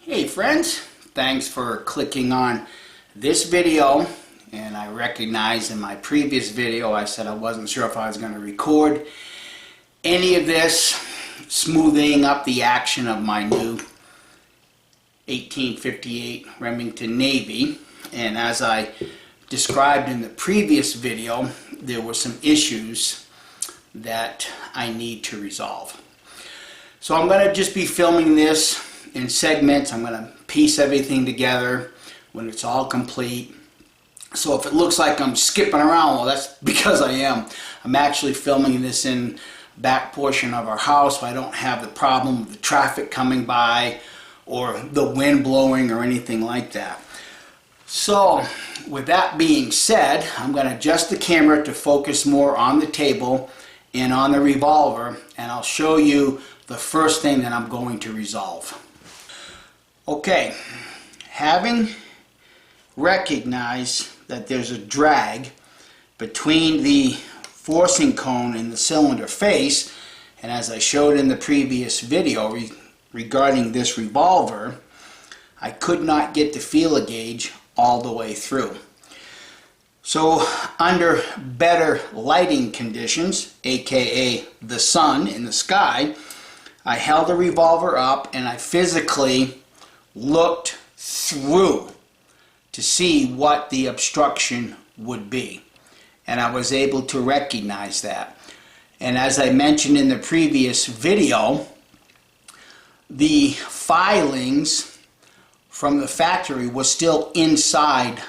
Hey friends, thanks for clicking on this video. And I recognize in my previous video I said I wasn't sure if I was going to record any of this, smoothing up the action of my new 1858 Remington Navy. And as I described in the previous video, there were some issues that I need to resolve. So I'm going to just be filming this in segments. I'm going to piece everything together when it's all complete. So if it looks like I'm skipping around, well, that's because I am. I'm actually filming this in the back portion of our house, so I don't have the problem of the traffic coming by or the wind blowing or anything like that. So with that being said, I'm going to adjust the camera to focus more on the table and on the revolver, and I'll show you the first thing that I'm going to resolve. Okay, having recognized that there's a drag between the forcing cone and the cylinder face, and as I showed in the previous video regarding this revolver, I could not get the feeler gauge all the way through. So under better lighting conditions, aka the sun in the sky, I held the revolver up and I physically looked through to see what the obstruction would be, and I was able to recognize that. And as I mentioned in the previous video, the filings from the factory was still inside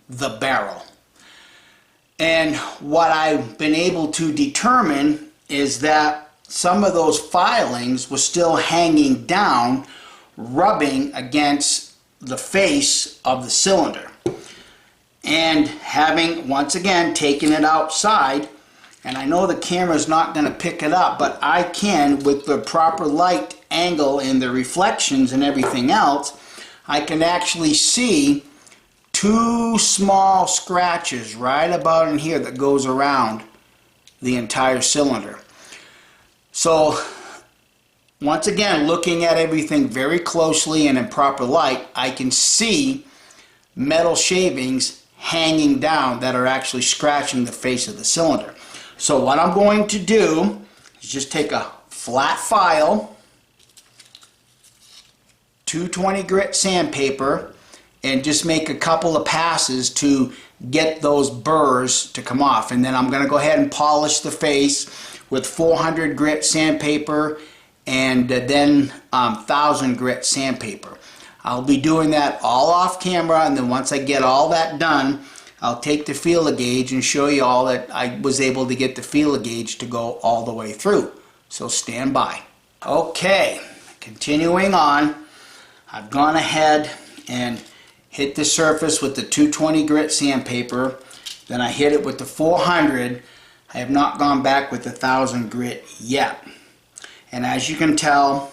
the barrel, and what I've been able to determine is that some of those filings were still hanging down, rubbing against the face of the cylinder. And having once again taken it outside, and I know the camera's not going to pick it up, but I can, with the proper light angle and the reflections and everything else, I can actually see two small scratches right about in here that goes around the entire cylinder. So once again, looking at everything very closely and in proper light, I can see metal shavings hanging down that are actually scratching the face of the cylinder. So what I'm going to do is just take a flat file, 220 grit sandpaper, and just make a couple of passes to get those burrs to come off. And then I'm going to go ahead and polish the face with 400 grit sandpaper and then 1000 grit sandpaper. I'll be doing that all off camera, and then once I get all that done, I'll take the feeler gauge and show you all that I was able to get the feeler gauge to go all the way through. So stand by. Okay, continuing on, I've gone ahead and hit the surface with the 220 grit sandpaper, then I hit it with the 400. I have not gone back with the 1000 grit yet. And as you can tell,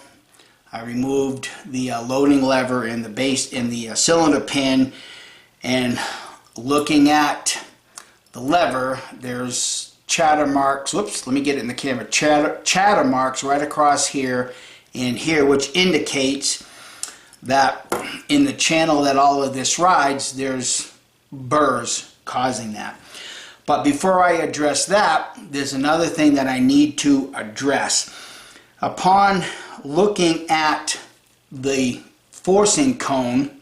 I removed the loading lever in the base in the cylinder pin, and looking at the lever, there's chatter marks. Whoops, let me get it in the camera. Chatter marks right across here and here, which indicates that in the channel that all of this rides, there's burrs causing that. But before I address that, there's another thing that I need to address. Upon looking at the forcing cone,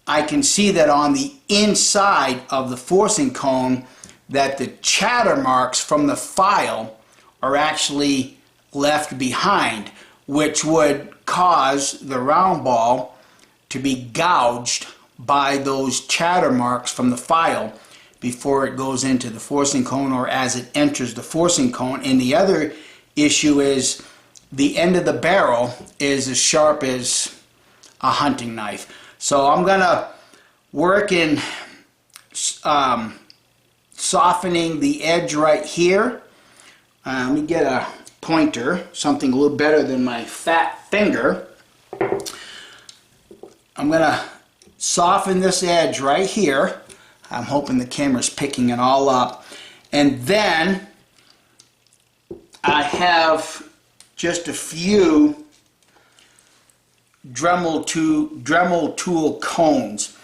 I can see that on the inside of the forcing cone that the chatter marks from the file are actually left behind, which would cause the round ball to be gouged by those chatter marks from the file before it goes into the forcing cone or as it enters the forcing cone. And the other issue is the end of the barrel is as sharp as a hunting knife. So I'm going to work in softening the edge right here. Let me get a pointer, something a little better than my fat finger. I'm going to soften this edge right here. I'm hoping the camera's picking it all up. And then I have just a few Dremel tool cones,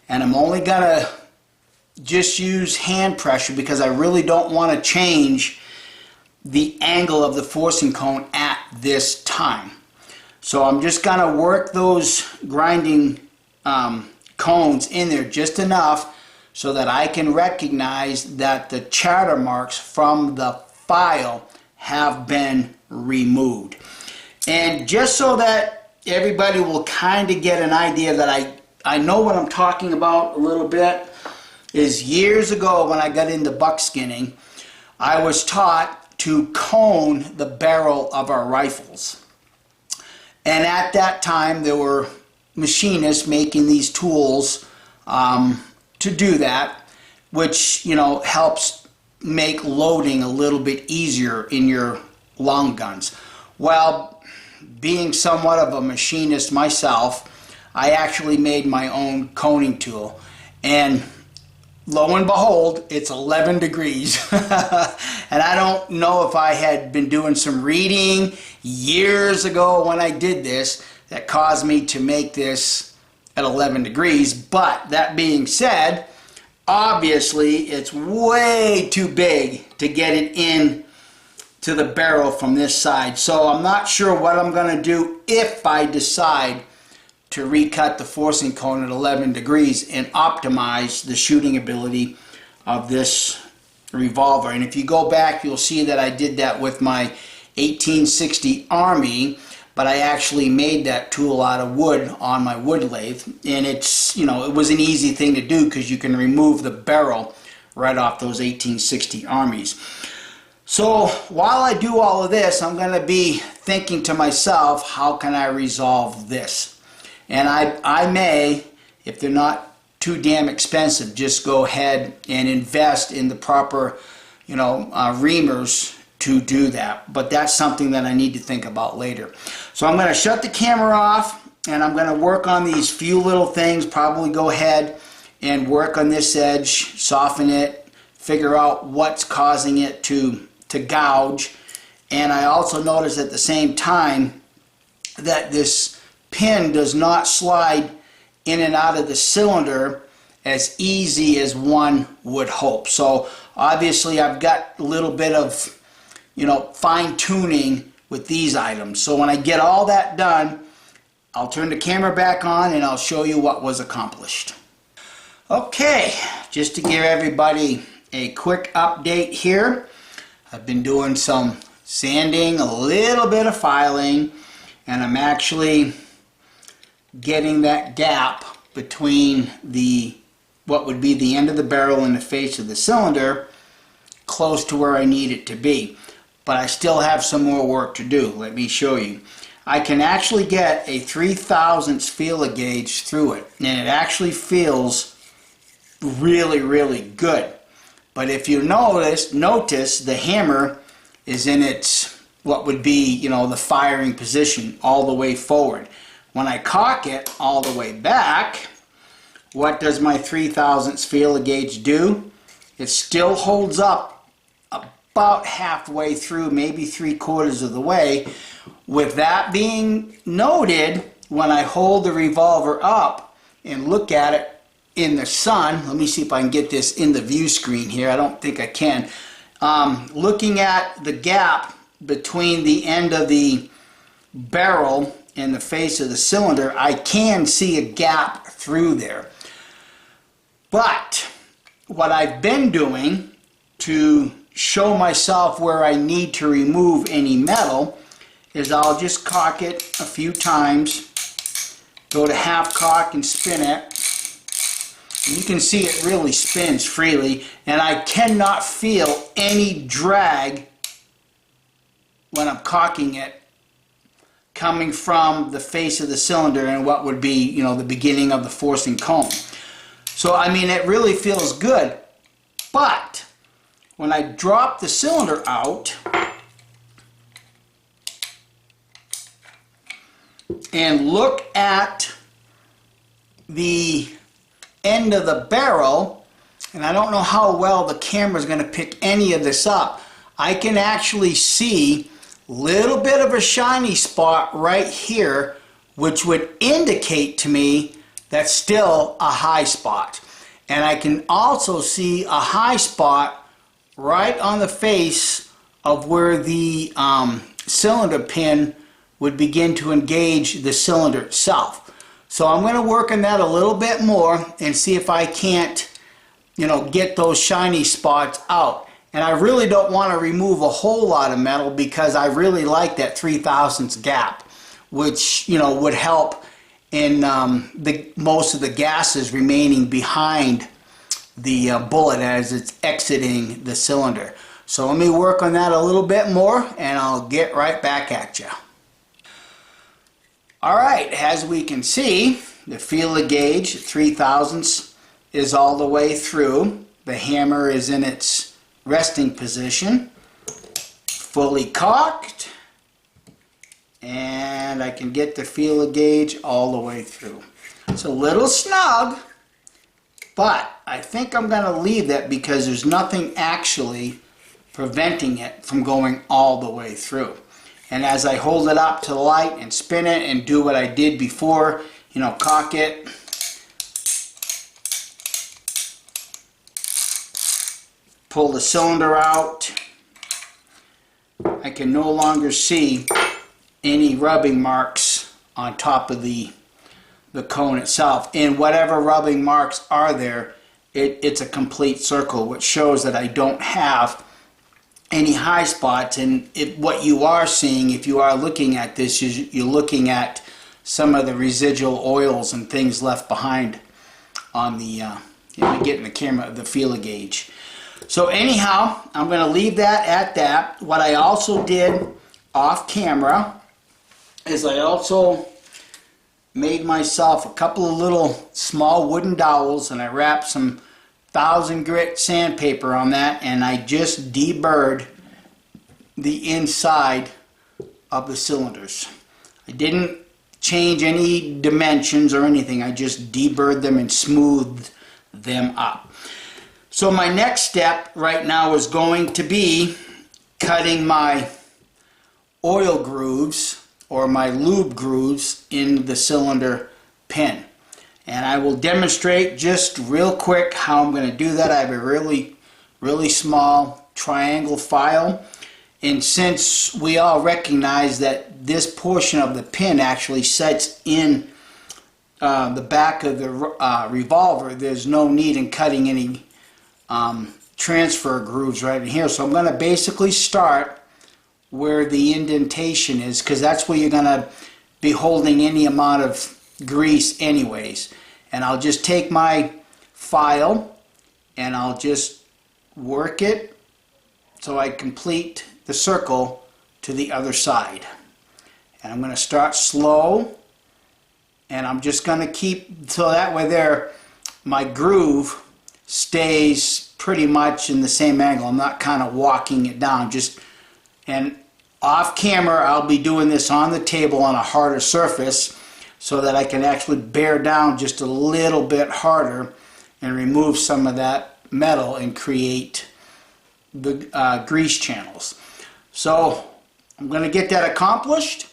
and I'm only gonna just use hand pressure because I really don't want to change the angle of the forcing cone at this time. So I'm just gonna work those grinding cones in there just enough so that I can recognize that the chatter marks from the file have been removed. And just so that everybody will kind of get an idea that I know what I'm talking about a little bit, is years ago when I got into buckskinning, I was taught to cone the barrel of our rifles. And at that time there were machinists making these tools to do that, which, you know, helps make loading a little bit easier in your long guns. Well, being somewhat of a machinist myself, I actually made my own coning tool, and lo and behold, it's 11 degrees. And I don't know if I had been doing some reading years ago when I did this that caused me to make this at 11 degrees. But that being said, obviously it's way too big to get it in to the barrel from this side. So I'm not sure what I'm going to do if I decide to recut the forcing cone at 11 degrees and optimize the shooting ability of this revolver. And if you go back, you'll see that I did that with my 1860 Army, but I actually made that tool out of wood on my wood lathe. And it's, you know, it was an easy thing to do because you can remove the barrel right off those 1860 Armies. So while I do all of this, I'm going to be thinking to myself, how can I resolve this? And I may, if they're not too damn expensive, just go ahead and invest in the proper, you know, reamers to do that. But that's something that I need to think about later. So I'm going to shut the camera off, and I'm going to work on these few little things, probably go ahead and work on this edge, soften it, figure out what's causing it to gouge. And I also notice at the same time that this pin does not slide in and out of the cylinder as easy as one would hope. So obviously I've got a little bit of, you know, fine tuning with these items. So when I get all that done, I'll turn the camera back on and I'll show you what was accomplished. Okay, just to give everybody a quick update here, I've been doing some sanding, a little bit of filing, and I'm actually getting that gap between what would be the end of the barrel and the face of the cylinder close to where I need it to be. But I still have some more work to do. Let me show you. I can actually get a 3/1000 feeler gauge through it, and it actually feels really, really good. But if you notice the hammer is in its, what would be, you know, the firing position all the way forward. When I cock it all the way back, what does my 3/1000 feeler gauge do? It still holds up about halfway through, maybe 3/4 of the way. With that being noted, when I hold the revolver up and look at it in the sun, let me see if I can get this in the view screen here. I don't think I can. Looking at the gap between the end of the barrel and the face of the cylinder, I can see a gap through there. But what I've been doing to show myself where I need to remove any metal is I'll just cock it a few times, go to half cock and spin it. And you can see it really spins freely, and I cannot feel any drag when I'm cocking it coming from the face of the cylinder and what would be, you know, the beginning of the forcing cone. So I mean, it really feels good. But when I drop the cylinder out and look at the end of the barrel, and I don't know how well the camera is going to pick any of this up, I can actually see a little bit of a shiny spot right here which would indicate to me that's still a high spot. And I can also see a high spot right on the face of where the cylinder pin would begin to engage the cylinder itself. So I'm going to work on that a little bit more and see if I can't, get those shiny spots out. And I really don't want to remove a whole lot of metal because I really like that 3/1000 gap, which, would help in most of the gases remaining behind the bullet as it's exiting the cylinder. So let me work on that a little bit more and I'll get right back at you. Alright, as we can see, the feeler gauge 3/1000 is all the way through. The hammer is in its resting position, fully cocked, and I can get the feeler gauge all the way through. It's a little snug, but I think I'm going to leave that because there's nothing actually preventing it from going all the way through. And as I hold it up to the light and spin it and do what I did before, cock it, pull the cylinder out, I can no longer see any rubbing marks on top of the cone itself. And whatever rubbing marks are there, it's a complete circle, which shows that I don't have any high spots. And what you are seeing, if you are looking at this, is you're looking at some of the residual oils and things left behind on the, getting the camera, the feeler gauge. So anyhow, I'm going to leave that at that. What I also did off camera is I also made myself a couple of little small wooden dowels, and I wrapped some 1000 grit sandpaper on that, and I just deburred the inside of the cylinders. I didn't change any dimensions or anything. I just deburred them and smoothed them up. So my next step right now is going to be cutting my oil grooves or my lube grooves in the cylinder pin. And I will demonstrate just real quick how I'm going to do that. I have a really small triangle file. And since we all recognize that this portion of the pin actually sets in the back of the revolver, there's no need in cutting any transfer grooves right in here. So I'm going to basically start where the indentation is, because that's where you're going to be holding any amount of grease anyways. And I'll just take my file and I'll just work it so I complete the circle to the other side. And I'm going to start slow, and I'm just going to keep, so that way there my groove stays pretty much in the same angle. I'm not kind of walking it down. And off camera I'll be doing this on the table on a harder surface so that I can actually bear down just a little bit harder and remove some of that metal and create the grease channels. So I'm going to get that accomplished,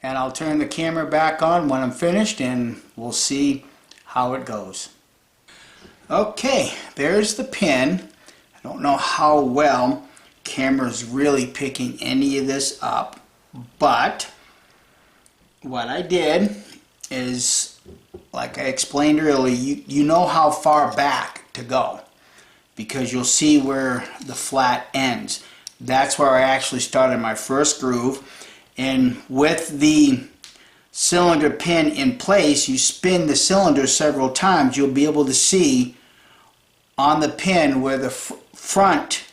and I'll turn the camera back on when I'm finished and we'll see how it goes. Okay, there's the pin. I don't know how well camera's really picking any of this up, but what I did is, like I explained earlier, you know how far back to go because you'll see where the flat ends. That's where I actually started my first groove, and with the cylinder pin in place, you spin the cylinder several times, you'll be able to see on the pin where the front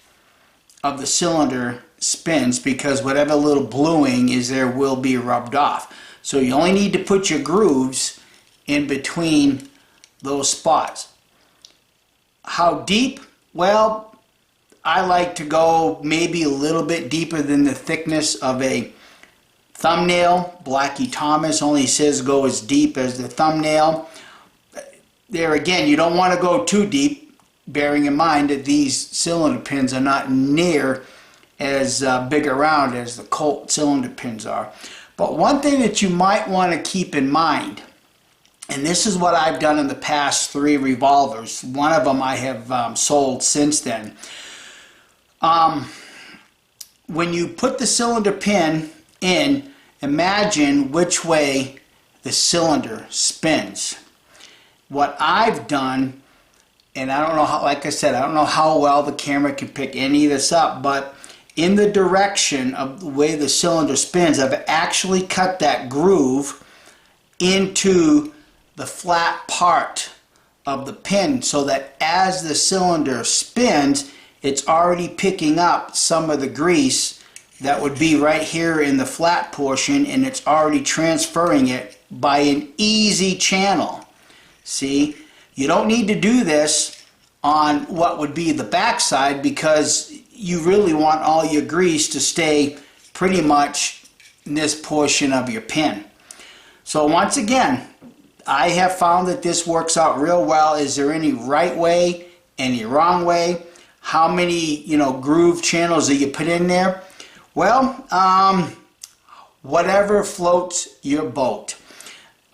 of the cylinder spins, because whatever little bluing is there will be rubbed off. So you only need to put your grooves in between those spots. How deep? Well, I like to go maybe a little bit deeper than the thickness of a thumbnail. Blackie Thomas only says go as deep as the thumbnail. There again, you don't want to go too deep, bearing in mind that these cylinder pins are not near as big around as the Colt cylinder pins are. But one thing that you might want to keep in mind, and this is what I've done in the past 3 revolvers. One of them I have sold since then. When you put the cylinder pin in, imagine which way the cylinder spins. What I've done, and I don't know how, like I said, I don't know how well the camera can pick any of this up, but in the direction of the way the cylinder spins, I've actually cut that groove into the flat part of the pin so that as the cylinder spins, it's already picking up some of the grease that would be right here in the flat portion, and it's already transferring it by an easy channel. See, you don't need to do this on what would be the back side because you really want all your grease to stay pretty much in this portion of your pin. So once again, I have found that this works out real well. Is there any right way, any wrong way? How many, groove channels do you put in there? Well, whatever floats your boat.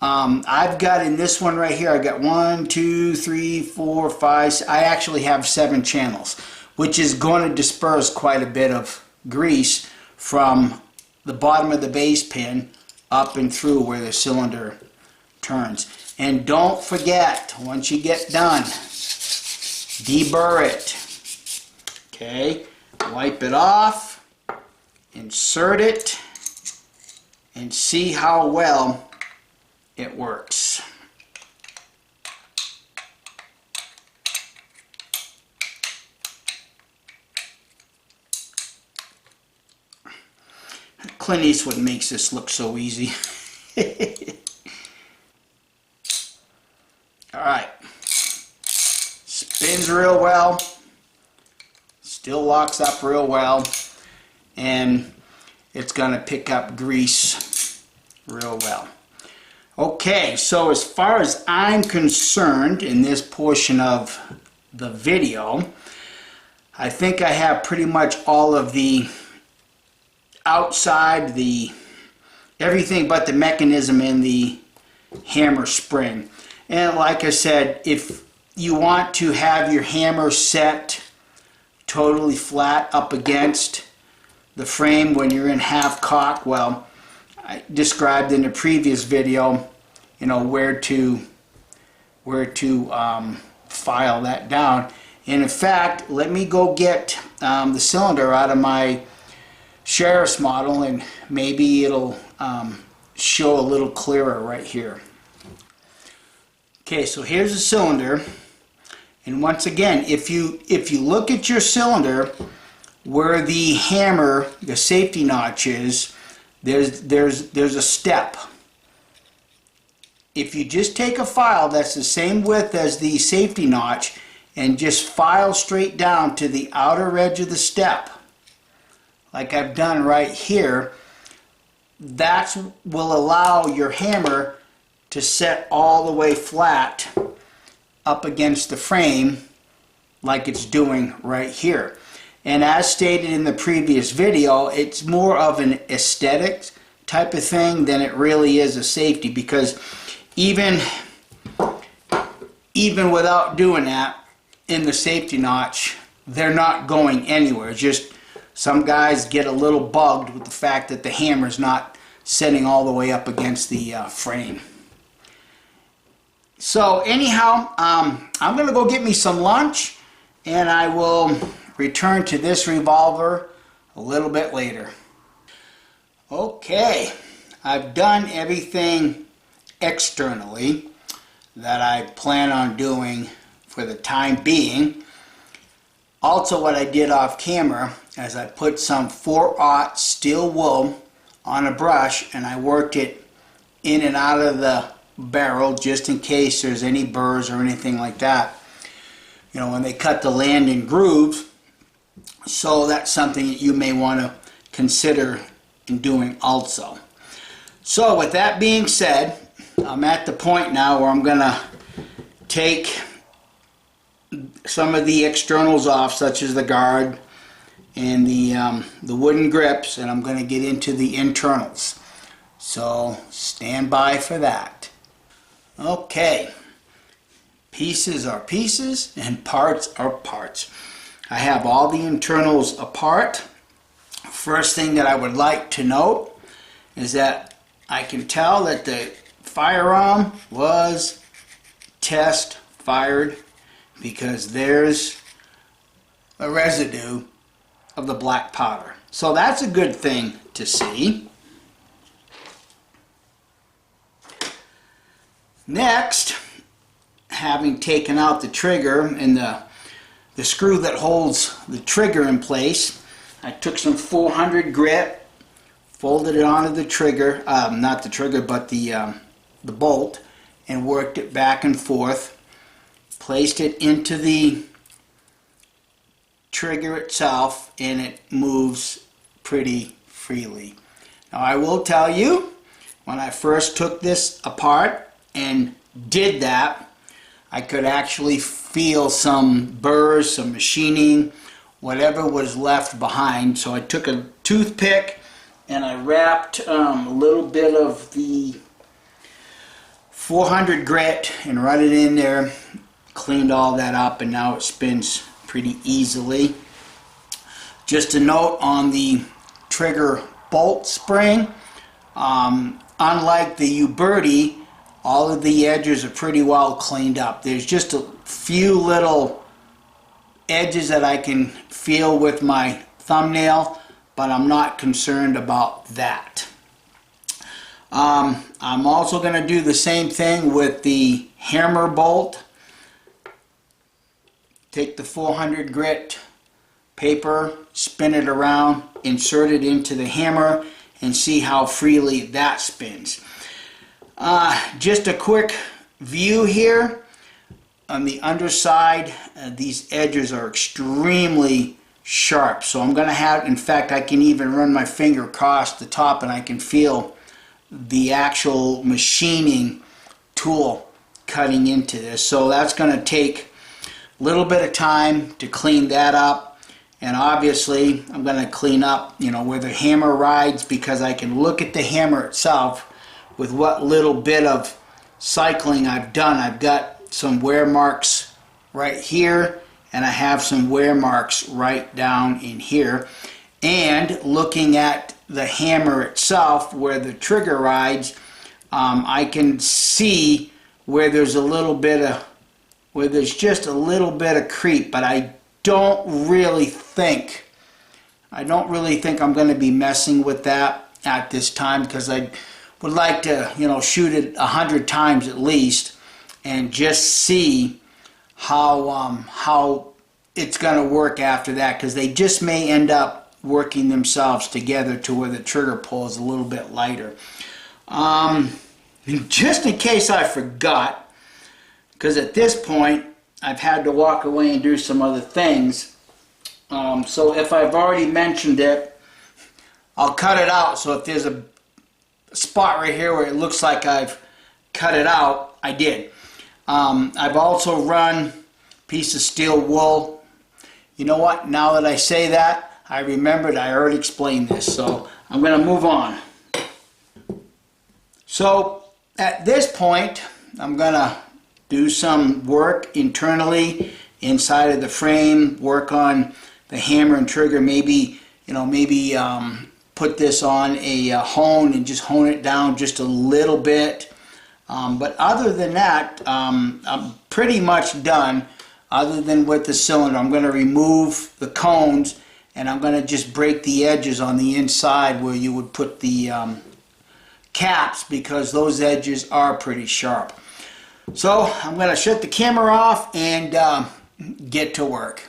I've got in this one right here, I got 1, 2, 3, 4, 5, I actually have 7 channels, which is going to disperse quite a bit of grease from the bottom of the base pin up and through where the cylinder turns. And don't forget, once you get done, deburr it. Okay, wipe it off, insert it, and see how well it works. Clint Eastwood makes this look so easy. Alright, spins real well, still locks up real well, and it's going to pick up grease real well. Okay, so as far as I'm concerned in this portion of the video, I think I have pretty much all of the outside, everything but the mechanism and the hammer spring. And like I said, if you want to have your hammer set totally flat up against the frame when you're in half cock, well, I described in the previous video, where to file that down. And in fact, let me go get the cylinder out of my Sheriff's model, and maybe it'll show a little clearer right here. Okay, so here's the cylinder, and once again, if you look at your cylinder where the hammer, the safety notch is, there's a step. If you just take a file that's the same width as the safety notch and just file straight down to the outer edge of the step, like I've done right here, that will allow your hammer to set all the way flat up against the frame like it's doing right here. And as stated in the previous video, it's more of an aesthetics type of thing than it really is a safety, because even without doing that in the safety notch, they're not going anywhere. It's just some guys get a little bugged with the fact that the hammer's not setting all the way up against the frame. So anyhow, I'm going to go get me some lunch, and I will return to this revolver a little bit later. Okay, I've done everything externally that I plan on doing for the time being. Also, what I did off camera is I put some 4/0 steel wool on a brush, and I worked it in and out of the barrel just in case there's any burrs or anything like that, when they cut the landing grooves. So that's something that you may want to consider in doing also. So with that being said, I'm at the point now where I'm going to take some of the externals off, such as the guard and the wooden grips, and I'm going to get into the internals. So stand by for that. Okay, pieces are pieces and parts are parts. I have all the internals apart. First thing that I would like to note is that I can tell that the firearm was test fired because there's a residue of the black powder. So that's a good thing to see. Next, having taken out the trigger and the screw that holds the trigger in place, I took some 400 grit, folded it onto the trigger, not the trigger but the bolt, and worked it back and forth, placed it into the trigger itself, and it moves pretty freely. Now I will tell you, when I first took this apart and did that, I could actually feel some burrs, some machining, whatever was left behind. So I took a toothpick and I wrapped a little bit of the 400 grit and run it in there, cleaned all that up, and now it spins pretty easily. Just a note on the trigger bolt spring, unlike the Uberti, all of the edges are pretty well cleaned up. There's just a few little edges that I can feel with my thumbnail, but I'm not concerned about that. I'm also going to do the same thing with the hammer bolt. Take the 400 grit paper, spin it around, insert it into the hammer, and see how freely that spins. Just a quick view here. On the underside, these edges are extremely sharp. So I'm going to have, in fact, I can even run my finger across the top and I can feel the actual machining tool cutting into this. So that's going to take a little bit of time to clean that up. And obviously, I'm going to clean up, where the hammer rides, because I can look at the hammer itself with what little bit of cycling I've done. I've got some wear marks right here, and I have some wear marks right down in here. And looking at the hammer itself, where the trigger rides, I can see where there's a little bit of, where there's just a little bit of creep, but I don't really think I'm going to be messing with that at this time, because I would like to, shoot it 100 times at least and just see how it's going to work after that, because they just may end up working themselves together to where the trigger pull is a little bit lighter. Just in case I forgot, because at this point I've had to walk away and do some other things, so if I've already mentioned it, I'll cut it out. So if there's a spot right here where it looks like I've cut it out, I did. I've also run a piece of steel wool. You know what, now that I say that, I remembered I already explained this, so I'm going to move on. So at this point, I'm going to do some work internally inside of the frame, work on the hammer and trigger, maybe put this on a hone and just hone it down just a little bit. But other than that, I'm pretty much done, other than with the cylinder. I'm going to remove the cones, and I'm going to just break the edges on the inside where you would put the caps, because those edges are pretty sharp. So I'm going to shut the camera off and get to work.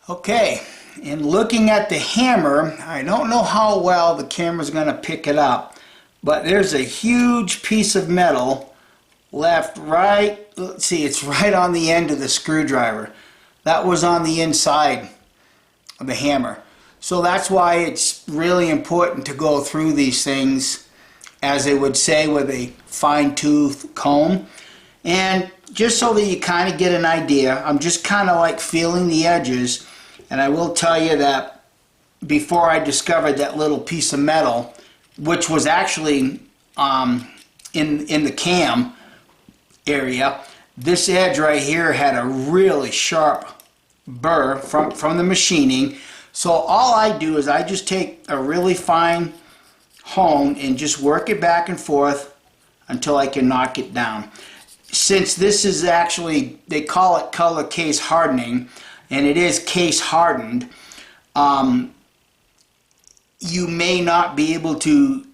Okay, in looking at the hammer, I don't know how well the camera's going to pick it up, but there's a huge piece of metal left right, let's see, it's right on the end of the screwdriver. That was on the inside of the hammer. So that's why it's really important to go through these things, as they would say, with a fine-tooth comb. And just so that you kind of get an idea, I'm just kind of like feeling the edges. And I will tell you that before I discovered that little piece of metal which was actually in the cam area. This edge right here had a really sharp burr from the machining. So all I do is I just take a really fine hone and just work it back and forth until I can knock it down. Since this is actually, they call it color case hardening, and it is case hardened, you may not be able to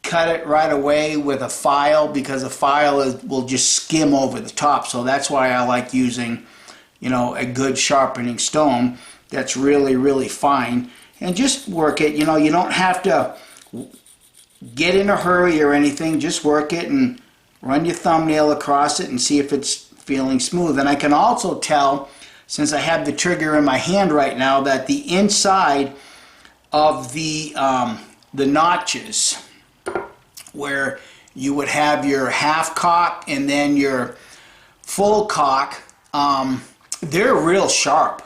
cut it right away with a file, because a file will just skim over the top. So that's why I like using, you know, a good sharpening stone that's really, really fine, and just work it. You know, you don't have to get in a hurry or anything. Just work it and run your thumbnail across it and see if it's feeling smooth. And I can also tell, since I have the trigger in my hand right now, that the inside of the notches, where you would have your half cock and then your full cock, they're real sharp,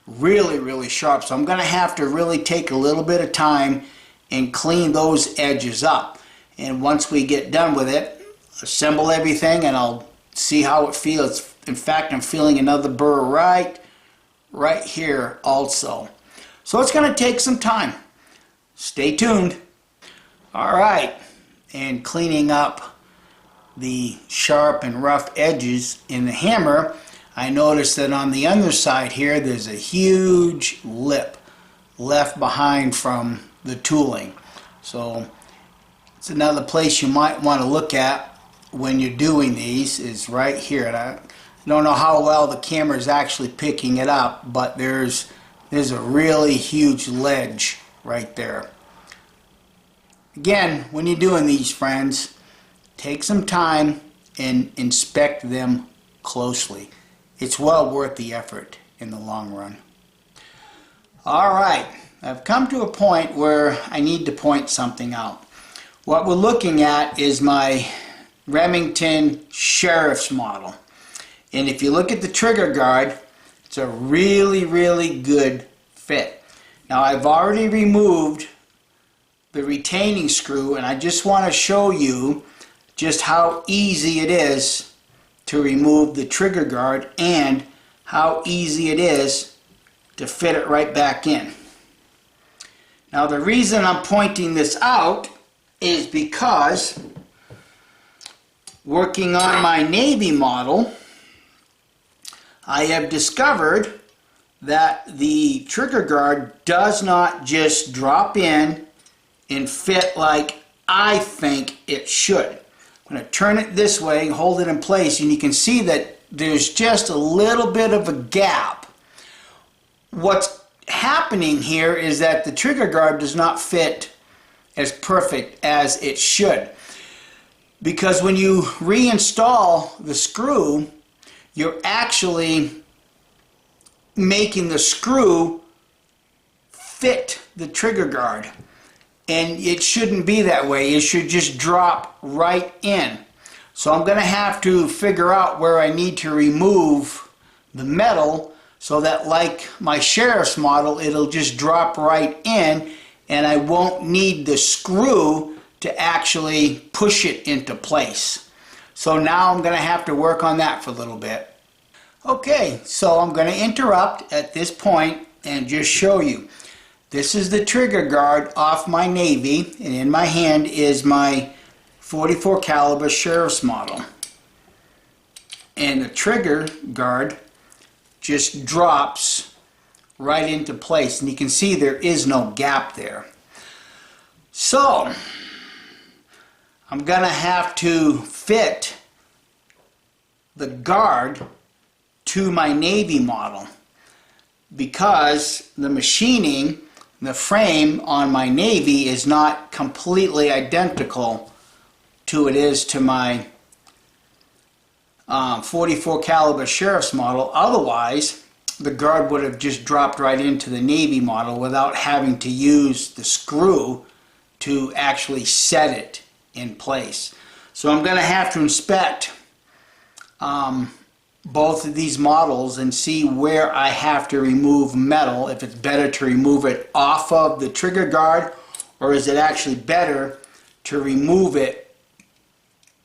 really, really sharp. So I'm going to have to really take a little bit of time and clean those edges up. And once we get done with it, assemble everything and I'll see how it feels. In fact, I'm feeling another burr right here also. So it's going to take some time. Stay tuned. All right, and cleaning up the sharp and rough edges in the hammer, I noticed that on the underside here there's a huge lip left behind from the tooling. So it's another place you might want to look at when you're doing these, is right here. And I don't know how well the camera is actually picking it up, but there's a really huge ledge right there. Again, when you're doing these, friends, take some time and inspect them closely. It's well worth the effort in the long run. All right, I've come to a point where I need to point something out. What we're looking at is my Remington Sheriff's model. And if you look at the trigger guard, it's a really, really good fit. Now, I've already removed the retaining screw, and I just want to show you just how easy it is to remove the trigger guard and how easy it is to fit it right back in. Now, the reason I'm pointing this out is because working on my Navy model, I have discovered that the trigger guard does not just drop in and fit like I think it should. I'm going to turn it this way and hold it in place, and you can see that there's just a little bit of a gap. What's happening here is that the trigger guard does not fit as perfect as it should, because when you reinstall the screw, you're actually making the screw fit the trigger guard. And it shouldn't be that way. It should just drop right in. So I'm going to have to figure out where I need to remove the metal so that, like my Sheriff's model, it'll just drop right in and I won't need the screw to actually push it into place. So now I'm going to have to work on that for a little bit. Okay, so I'm going to interrupt at this point and just show you. This is the trigger guard off my Navy, and in my hand is my .44 caliber Sheriff's model. And the trigger guard just drops right into place, and you can see there is no gap there. So I'm going to have to fit the guard to my Navy model, because the machining, the frame on my Navy is not completely identical to it is to my .44 caliber Sheriff's model. Otherwise, the guard would have just dropped right into the Navy model without having to use the screw to actually set it in place. So I'm going to have to inspect both of these models and see where I have to remove metal, if it's better to remove it off of the trigger guard, or is it actually better to remove it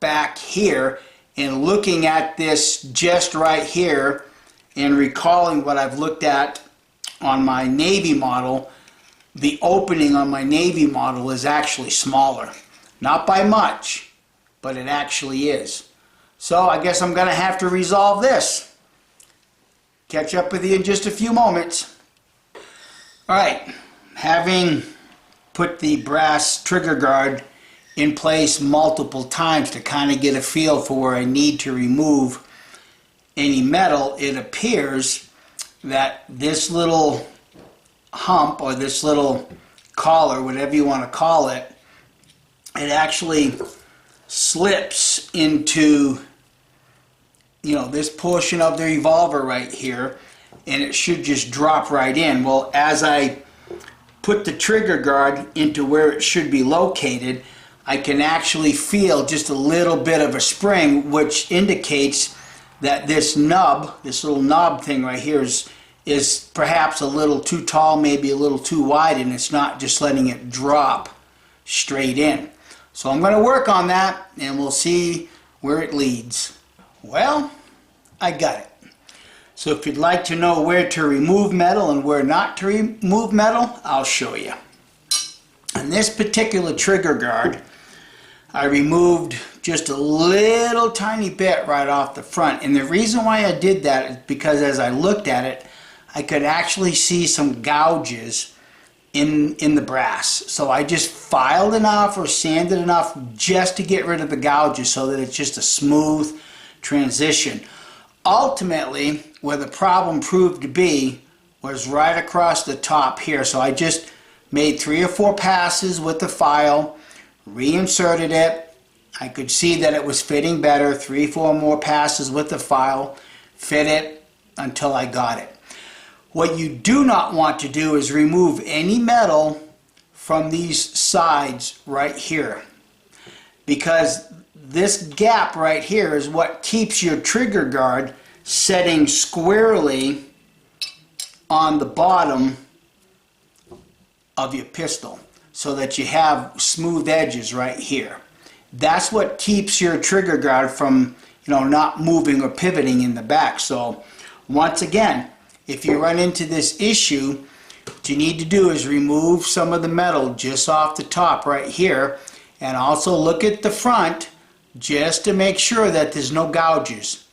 back here. And looking at this just right here and recalling what I've looked at on my Navy model, the opening on my Navy model is actually smaller. Not by much, but it actually is. So I guess I'm going to have to resolve this. Catch up with you in just a few moments. Alright, having put the brass trigger guard in place multiple times to kind of get a feel for where I need to remove any metal, it appears that this little hump or this little collar, whatever you want to call it, it actually slips into, you know, this portion of the revolver right here, and it should just drop right in. Well, as I put the trigger guard into where it should be located, I can actually feel just a little bit of a spring, which indicates that this nub, this little knob thing right here is perhaps a little too tall, maybe a little too wide, and it's not just letting it drop straight in. So I'm going to work on that, and we'll see where it leads. Well, I got it. So if you'd like to know where to remove metal and where not to remove metal, I'll show you. On this particular trigger guard, I removed just a little tiny bit right off the front. And the reason why I did that is because as I looked at it, I could actually see some gouges in the brass. So I just filed enough or sanded enough just to get rid of the gouges so that it's just a smooth transition. Ultimately, where the problem proved to be was right across the top here. So I just made 3 or 4 passes with the file, reinserted it. I could see that it was fitting better. 3 or 4 more passes with the file, fit it until I got it. What you do not want to do is remove any metal from these sides right here, because this gap right here is what keeps your trigger guard setting squarely on the bottom of your pistol so that you have smooth edges right here. That's what keeps your trigger guard from, you know, not moving or pivoting in the back. So once again, if you run into this issue, what you need to do is remove some of the metal just off the top right here, and also look at the front just to make sure that there's no gouges,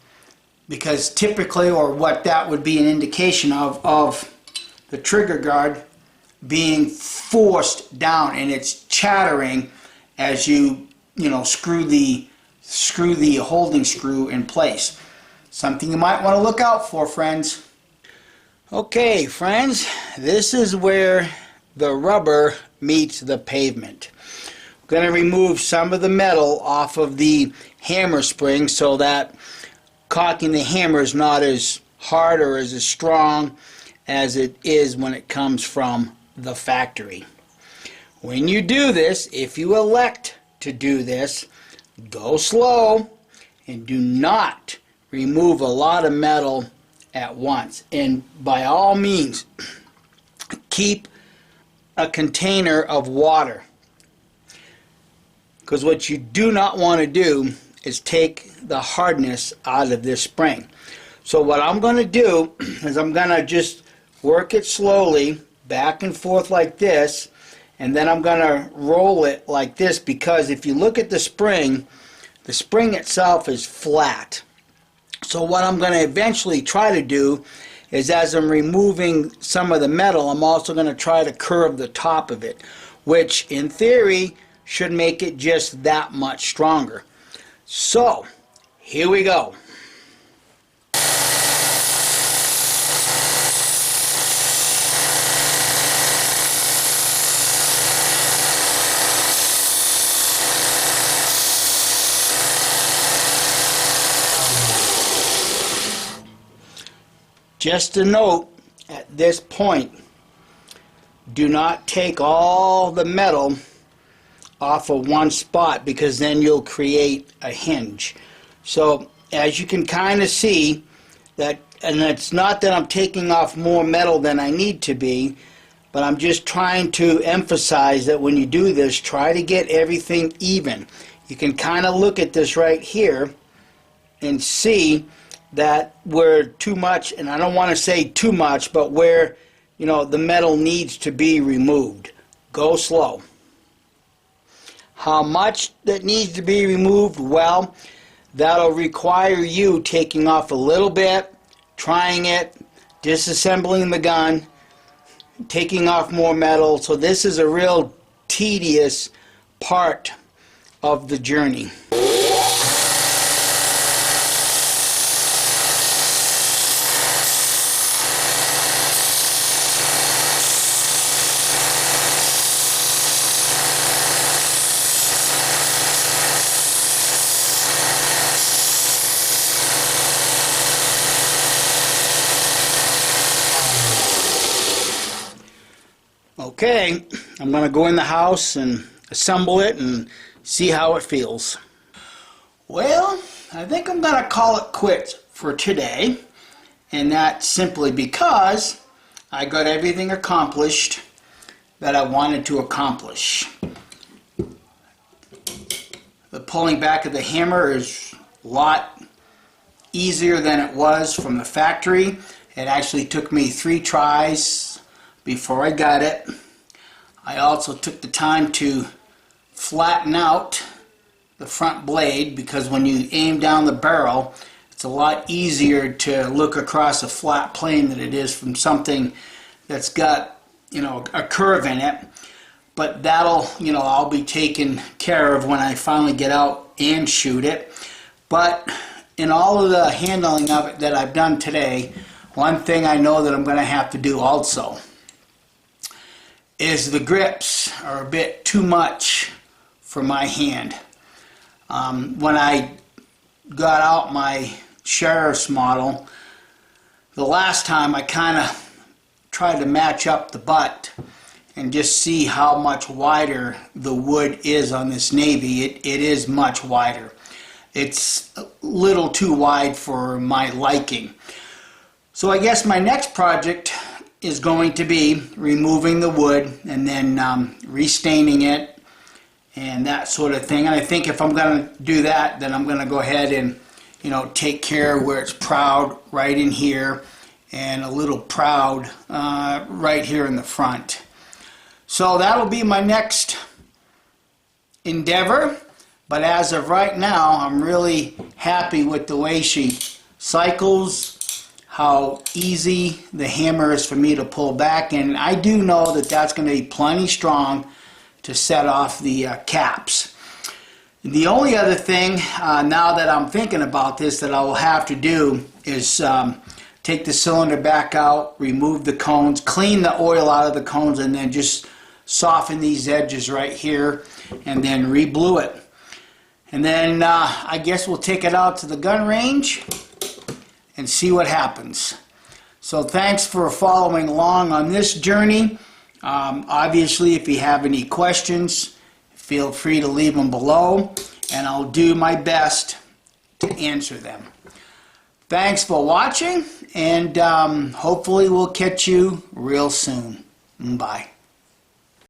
because typically, or what that would be an indication of the trigger guard being forced down, and it's chattering as you screw the holding screw in place. Something you might want to look out for, friends. Okay, friends, this is where the rubber meets the pavement. I'm going to remove some of the metal off of the hammer spring so that cocking the hammer is not as hard or as strong as it is when it comes from the factory. When you do this, if you elect to do this, go slow and do not remove a lot of metal at once. And by all means, keep a container of water, because what you do not want to do is take the hardness out of this spring. So what I'm going to do is I'm going to just work it slowly back and forth like this, and then I'm going to roll it like this, because if you look at the spring itself is flat. So what I'm going to eventually try to do is, as I'm removing some of the metal, I'm also going to try to curve the top of it, which in theory should make it just that much stronger. So here we go. Just a note, at this point, do not take all the metal off of one spot, because then you'll create a hinge. So as you can kind of see, that, and it's not that I'm taking off more metal than I need to be, but I'm just trying to emphasize that when you do this, try to get everything even. You can kind of look at this right here and see that where too much, and I don't want to say too much, but where, you know, the metal needs to be removed. Go slow. How much that needs to be removed? Well, that'll require you taking off a little bit, trying it, disassembling the gun, taking off more metal. So this is a real tedious part of the journey. Okay, I'm going to go in the house and assemble it and see how it feels. Well, I think I'm going to call it quits for today, and that's simply because I got everything accomplished that I wanted to accomplish. The pulling back of the hammer is a lot easier than it was from the factory. It actually took me 3 tries before I got it. I also took the time to flatten out the front blade, because when you aim down the barrel, it's a lot easier to look across a flat plane than it is from something that's got, you know, a curve in it. But that'll, you know, I'll be taken care of when I finally get out and shoot it. But in all of the handling of it that I've done today, one thing I know that I'm going to have to do also is the grips are a bit too much for my hand. When I got out my Sheriff's model, the last time I kind of tried to match up the butt and just see how much wider the wood is on this Navy. It is much wider. It's a little too wide for my liking. So I guess my next project is going to be removing the wood and then restaining it and that sort of thing. And I think if I'm going to do that, then I'm going to go ahead and, you know, take care where it's proud right in here and a little proud right here in the front. So that'll be my next endeavor. But as of right now, I'm really happy with the way she cycles, how easy the hammer is for me to pull back, and I do know that that's going to be plenty strong to set off the caps. The only other thing, now that I'm thinking about this, that I will have to do is take the cylinder back out, remove the cones, clean the oil out of the cones, and then just soften these edges right here, and then re-blue it. And then I guess we'll take it out to the gun range and see what happens. So thanks for following along on this journey. Obviously, if you have any questions, feel free to leave them below, and I'll do my best to answer them. Thanks for watching, and hopefully we'll catch you real soon. Bye.